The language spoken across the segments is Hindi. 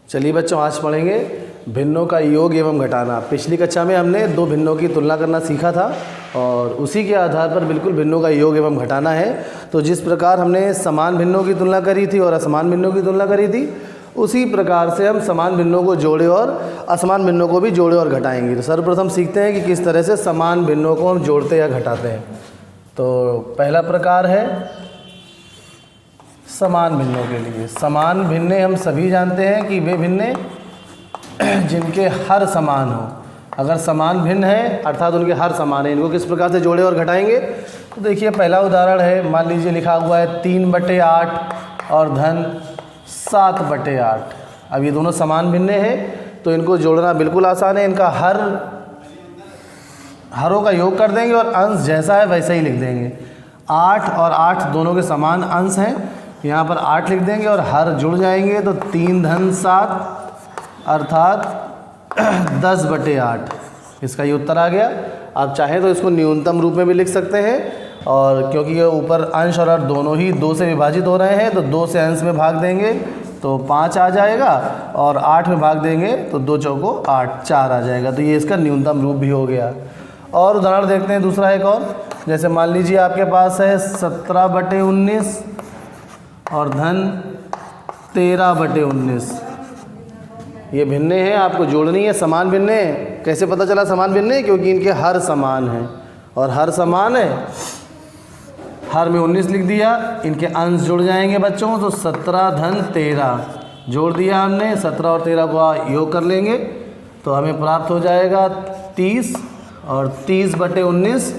चलिए बच्चों, आज पढ़ेंगे भिन्नों का योग एवं घटाना। पिछली कक्षा में हमने दो भिन्नों की तुलना करना सीखा था और उसी के आधार पर बिल्कुल भिन्नों का योग एवं घटाना है। तो जिस प्रकार हमने समान भिन्नों की तुलना करी थी और असमान भिन्नों की तुलना करी थी, उसी प्रकार से हम समान भिन्नों को जोड़े और असमान भिन्नों को भी जोड़े और घटाएंगे। तो सर्वप्रथम सीखते हैं कि किस तरह से समान भिन्नों को हम जोड़ते या घटाते हैं। तो पहला प्रकार है समान भिन्नों के लिए। समान भिन्ने हम सभी जानते हैं कि वे भिन्ने जिनके हर समान हो। अगर समान भिन्न है अर्थात उनके हर समान है, इनको किस प्रकार से जोड़े और घटाएंगे। तो देखिए पहला उदाहरण है, मान लीजिए लिखा हुआ है 3/8 और धन 7/8। अब ये दोनों समान भिन्ने हैं तो इनको जोड़ना बिल्कुल आसान है। इनका हरों का योग कर देंगे और अंश जैसा है वैसा ही लिख देंगे। 8 और 8 दोनों के समान अंश हैं, यहाँ पर 8 लिख देंगे और हर जुड़ जाएंगे तो 3 धन 7 अर्थात 10/8। इसका ये उत्तर आ गया। आप चाहें तो इसको न्यूनतम रूप में भी लिख सकते हैं, और क्योंकि ये ऊपर अंश और हर दोनों ही 2 से विभाजित हो रहे हैं तो 2 से अंश में भाग देंगे तो 5 आ जाएगा और 8 में भाग देंगे तो 2 चौको 8 4 आ जाएगा। तो ये इसका न्यूनतम रूप भी हो गया। और उदाहरण देखते हैं दूसरा एक और। जैसे मान लीजिए आपके पास है 17/19 और धन 13/19। ये भिन्ने हैं, आपको जोड़नी है। समान भिन्ने हैं। कैसे पता चला समान भिन्ने हैं? क्योंकि इनके हर समान हैं और हर समान है, हर में 19 लिख दिया। इनके अंश जुड़ जाएंगे बच्चों तो 17 धन 13 जोड़ दिया हमने। 17 और 13 को योग कर लेंगे तो हमें प्राप्त हो जाएगा 30 और 30/19।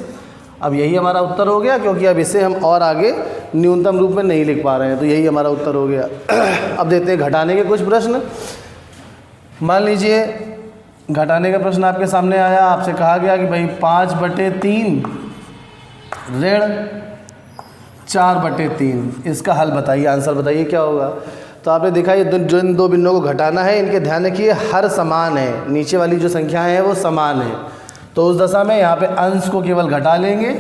अब यही हमारा उत्तर हो गया, क्योंकि अब इसे हम और आगे न्यूनतम रूप में नहीं लिख पा रहे हैं। तो यही हमारा उत्तर हो गया। अब देखते हैं घटाने के कुछ प्रश्न। मान लीजिए घटाने का प्रश्न आपके सामने आया। आपसे कहा गया कि भाई 5/3 ऋण 4/3, इसका हल बताइए, आंसर बताइए क्या होगा। तो आपने देखा ये जो इन दो भिन्नों को घटाना है, इनके ध्यान रखिए हर समान है। नीचे वाली जो संख्याएं हैं वो समान है, तो उस दशा में यहाँ पे अंश को केवल घटा लेंगे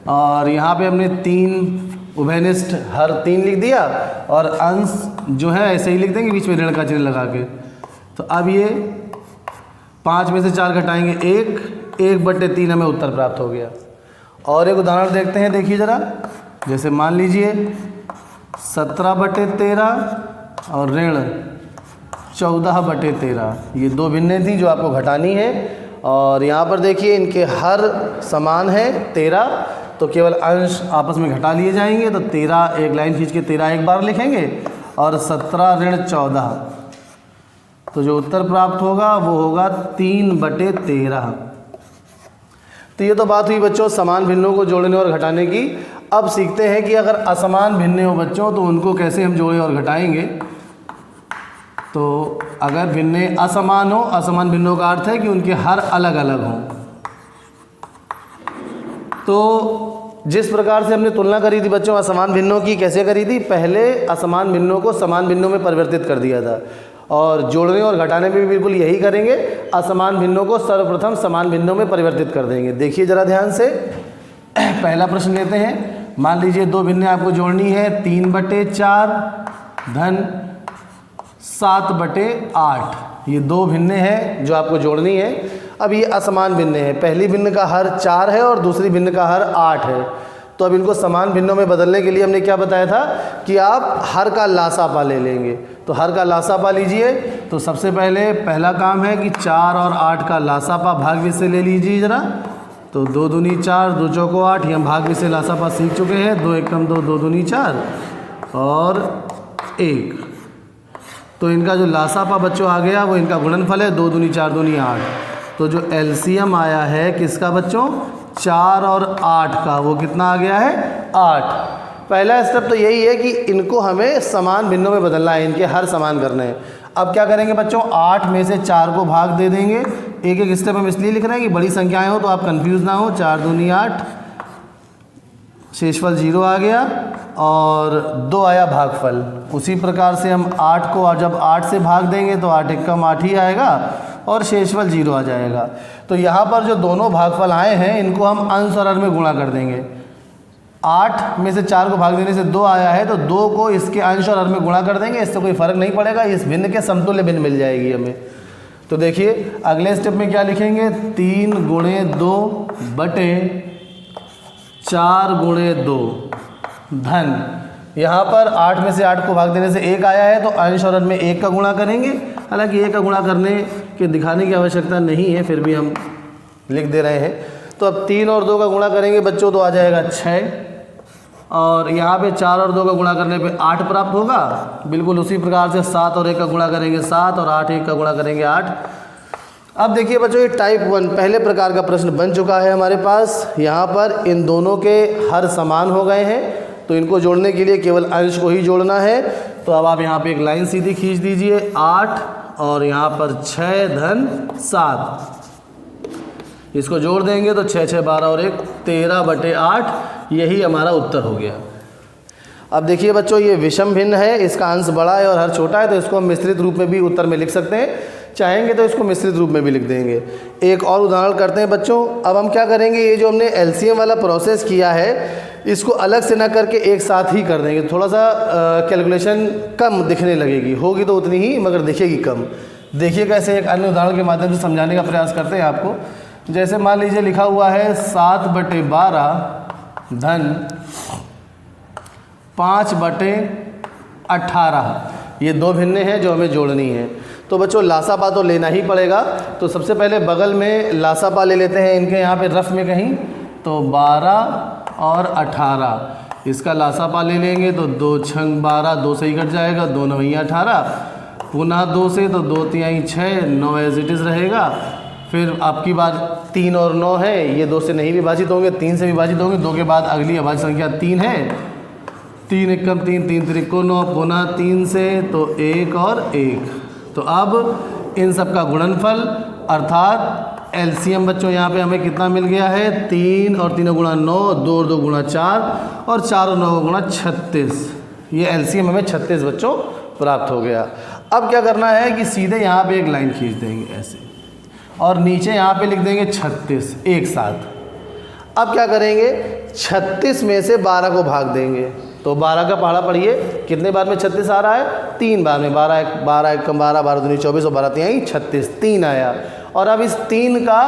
और यहाँ पे हमने 3 उभयनिष्ठ हर 3 लिख दिया और अंश जो है ऐसे ही लिख देंगे बीच में ऋण का चिन्ह लगा के। तो अब ये 5 में से 4 घटाएंगे 1/3 हमें उत्तर प्राप्त हो गया। और एक उदाहरण देखते हैं, देखिए ज़रा। जैसे मान लीजिए 17/13 और ऋण 14/13। ये दो भिन्ने थी जो आपको घटानी है। और यहाँ पर देखिए इनके हर समान है 13, तो केवल अंश आपस में घटा लिए जाएंगे। तो 13 एक लाइन खींच के 13 एक बार लिखेंगे और 17 ऋण 14, तो जो उत्तर प्राप्त होगा वो होगा 3/13। तो ये तो बात हुई बच्चों समान भिन्नों को जोड़ने और घटाने की। अब सीखते हैं कि अगर असमान भिन्ने हो बच्चों तो उनको कैसे हम जोड़े और घटाएंगे। तो अगर भिन्ने असमान हो, असमान भिन्नों का अर्थ है कि उनके हर अलग अलग हों। तो जिस प्रकार से हमने तुलना करी थी बच्चों असमान भिन्नों की, कैसे करी थी? पहले असमान भिन्नों को समान भिन्नों में परिवर्तित कर दिया था, और जोड़ने और घटाने में भी बिल्कुल यही करेंगे। असमान भिन्नों को सर्वप्रथम समान भिन्नों में परिवर्तित कर देंगे। देखिए ज़रा ध्यान से, पहला प्रश्न लेते हैं। मान लीजिए दो भिन्ने आपको जोड़नी है, 3/4 धन 7/8। ये दो भिन्ने हैं जो आपको जोड़नी है। अब ये असमान भिन्ने हैं। पहली भिन्न का हर 4 है और दूसरी भिन्न का हर 8 है। तो अब इनको समान भिन्नों में बदलने के लिए हमने क्या बताया था कि आप हर का लासापा ले लेंगे। तो हर का लासापा लीजिए। तो सबसे पहले पहला काम है कि 4 और 8 का लासापा भाग्य से ले लीजिए ज़रा। तो 2 दूनी 4, 2 चौको 8, ये हम भाग्य से लासापा सीख चुके हैं। 2 एकम 2, 2 दूनी 4 और 1। तो इनका जो लासापा बच्चों आ गया वो इनका गुणनफल है। 2 दूनी 4, दूनी 8। तो जो एलसीएम आया है किसका बच्चों? 4 और 8 का, वो कितना आ गया है? 8। पहला स्टेप तो यही है कि इनको हमें समान भिन्नों में बदलना है, इनके हर समान करने हैं। अब क्या करेंगे बच्चों? 8 में से 4 को भाग दे देंगे। एक एक स्टेप हम इसलिए लिख रहे हैं कि बड़ी संख्याएं हो तो आप कंफ्यूज ना हो। 4 दूनी 8, शेषफल 0 आ गया और 2 आया भागफल। उसी प्रकार से हम 8 को जब 8 से भाग देंगे तो 8 एकम 8 ही आएगा और शेषफल 0 आ जाएगा। तो यहाँ पर जो दोनों भागफल आए हैं इनको हम अंश और हर में गुणा कर देंगे। 8 में से 4 को भाग देने से 2 आया है, तो 2 को इसके अंश और हर में गुणा कर देंगे, इससे कोई फ़र्क नहीं पड़ेगा, इस भिन्न के समतुल्य भिन्न मिल जाएगी हमें। तो देखिए अगले स्टेप में क्या लिखेंगे, 3 गुणे 2 बटे 4 गुणे 2 धन, यहाँ पर 8 में से 8 को भाग देने से 1 आया है, तो अंश और हर में 1 का गुणा करेंगे। हालांकि 1 का गुणा करने के दिखाने की आवश्यकता नहीं है, फिर भी हम लिख दे रहे हैं। तो अब 3 और 2 का गुणा करेंगे बच्चों, तो आ जाएगा 6, और यहाँ पे 4 और 2 का गुणा करने पे 8 प्राप्त होगा। बिल्कुल उसी प्रकार से 7 और 1 का गुणा करेंगे 7, और 8 1 का गुणा करेंगे 8। अब देखिए बच्चों, ये टाइप 1 पहले प्रकार का प्रश्न बन चुका है हमारे पास। यहाँ पर इन दोनों के हर समान हो गए हैं, तो इनको जोड़ने के लिए केवल अंश को ही जोड़ना है। तो अब आप यहाँ पे एक लाइन सीधी खींच दीजिए, 8 और यहाँ पर 6 धन 7, इसको जोड़ देंगे तो 6 6 12 और 1 13 बटे 8, यही हमारा उत्तर हो गया। अब देखिए बच्चों, ये विषम भिन्न है, इसका अंश बड़ा है और हर छोटा है, तो इसको हम मिश्रित रूप में भी उत्तर में लिख सकते हैं, चाहेंगे तो इसको मिश्रित रूप में भी लिख देंगे। एक और उदाहरण करते हैं बच्चों। अब हम क्या करेंगे, ये जो हमने एलसीएम वाला प्रोसेस किया है, इसको अलग से ना करके एक साथ ही कर देंगे। थोड़ा सा कैलकुलेशन कम दिखने लगेगी, होगी तो उतनी ही मगर दिखेगी कम। देखिए कैसे, एक अन्य उदाहरण के माध्यम से समझाने का प्रयास करते हैं आपको। जैसे मान लीजिए लिखा हुआ है 7 बटे 12 धन 5 बटे 18, ये दो भिन्न हैं जो हमें जोड़नी है। तो बच्चों लासापा तो लेना ही पड़ेगा। तो सबसे पहले बगल में लासापा ले लेते हैं इनके, यहाँ पे रफ में कहीं, तो 12 और 18, इसका लासापा ले लेंगे तो 2 छंग 12, 2 से ही कट जाएगा, 2 9 18, पुनः 2 से तो 2 3 6, 9 एज इट इज़ रहेगा। फिर आपकी बात 3 और 9 है, ये 2 से नहीं विभाजित होंगे, 3 से विभाजित होंगे। 2 के बाद अगली अभाज्य संख्या 3 है, 3 एकम 3, 3 त्रिको 9, पुनः 3 से तो 1 और 1। तो अब इन सब का गुणनफल अर्थात एलसीएम बच्चों यहाँ पे हमें कितना मिल गया है, 3 और 3 गुणा 9, 2 और 2 गुणा 4 और 4 और 9 गुणा 36। ये एलसीएम हमें 36 बच्चों प्राप्त हो गया। अब क्या करना है कि सीधे यहाँ पे एक लाइन खींच देंगे ऐसे, और नीचे यहाँ पे लिख देंगे 36 एक साथ। अब क्या करेंगे, 36 में से 12 को भाग देंगे, तो 12 का पहाड़ा पढ़िए, कितने बार में 36 आ रहा है, 3 बार में। 12 1 12 12 दूनी 24 और 12 3 36, 3 आया। और अब इस 3 का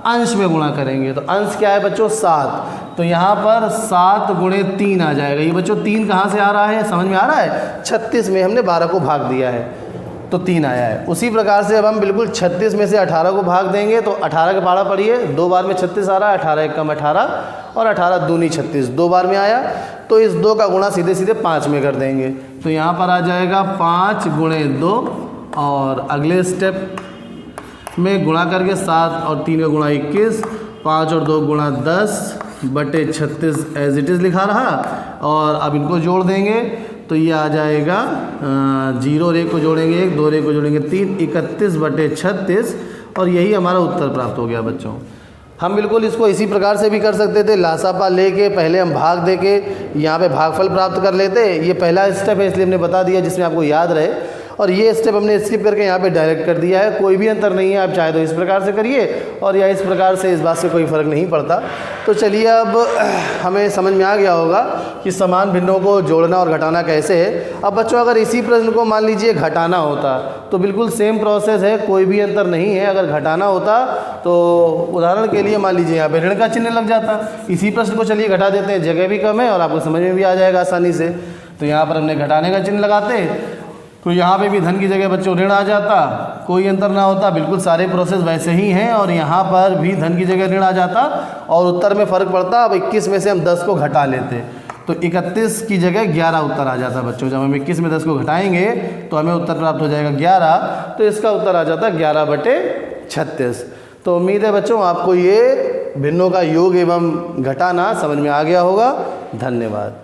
अंश में गुणा करेंगे, तो अंश क्या है बच्चों, 7। तो यहाँ पर 7 गुणे 3 आ जाएगा। ये बच्चों 3 कहाँ से आ रहा है, समझ में आ रहा है, 36 में हमने 12 को भाग दिया है तो 3 आया है। उसी प्रकार से अब हम बिल्कुल 36 में से 18 को भाग देंगे, तो 18 का पहाड़ा पढ़िए, 2 बार में 36 आ रहा है, 18 एकम 18 और 18 दूनी 36, 2 बार में आया। तो इस 2 का गुणा सीधे सीधे 5 में कर देंगे, तो यहाँ पर आ जाएगा 5 गुणे 2, और अगले स्टेप में गुणा करके 7 और 3 का गुणा 21, 5 और 2 गुणा 10 बटे 36 एज इट इज़ लिखा रहा। और अब इनको जोड़ देंगे तो ये आ जाएगा 0 और 1 को जोड़ेंगे 1, 2 और 1 को जोड़ेंगे 3, 31 बटे 36, और यही हमारा उत्तर प्राप्त हो गया बच्चों। हम बिल्कुल इसको इसी प्रकार से भी कर सकते थे, लासापा लेके पहले हम भाग दे के यहाँ पे भागफल प्राप्त कर लेते। ये पहला स्टेप है इसलिए हमने बता दिया जिसमें आपको याद रहे, और ये स्टेप हमने स्किप करके यहाँ पे डायरेक्ट कर दिया है। कोई भी अंतर नहीं है, आप चाहे तो इस प्रकार से करिए और या इस प्रकार से, इस बात से कोई फ़र्क नहीं पड़ता। तो चलिए अब हमें समझ में आ गया होगा कि समान भिन्नों को जोड़ना और घटाना कैसे है। अब बच्चों अगर इसी प्रश्न को मान लीजिए घटाना होता तो बिल्कुल सेम प्रोसेस है, कोई भी अंतर नहीं है। अगर घटाना होता तो उदाहरण के लिए मान लीजिए यहाँ पे ऋण का चिन्ह लग जाता। इसी प्रश्न को चलिए घटा देते हैं, जगह भी कम है और आपको समझ में भी आ जाएगा आसानी से। तो यहाँ पर हमने घटाने का चिन्ह लगाते तो यहाँ पे भी धन की जगह बच्चों ऋण आ जाता, कोई अंतर ना होता, बिल्कुल सारे प्रोसेस वैसे ही हैं। और यहाँ पर भी धन की जगह ऋण आ जाता और उत्तर में फ़र्क पड़ता। अब 21 में से हम 10 को घटा लेते तो 31 की जगह 11 उत्तर आ जाता बच्चों। जब हम 21 में 10 को घटाएंगे तो हमें उत्तर प्राप्त हो जाएगा 11, तो इसका उत्तर आ जाता 11 बटे 36। तो उम्मीद है बच्चों आपको ये भिन्नों का योग एवं घटाना समझ में आ गया होगा। धन्यवाद।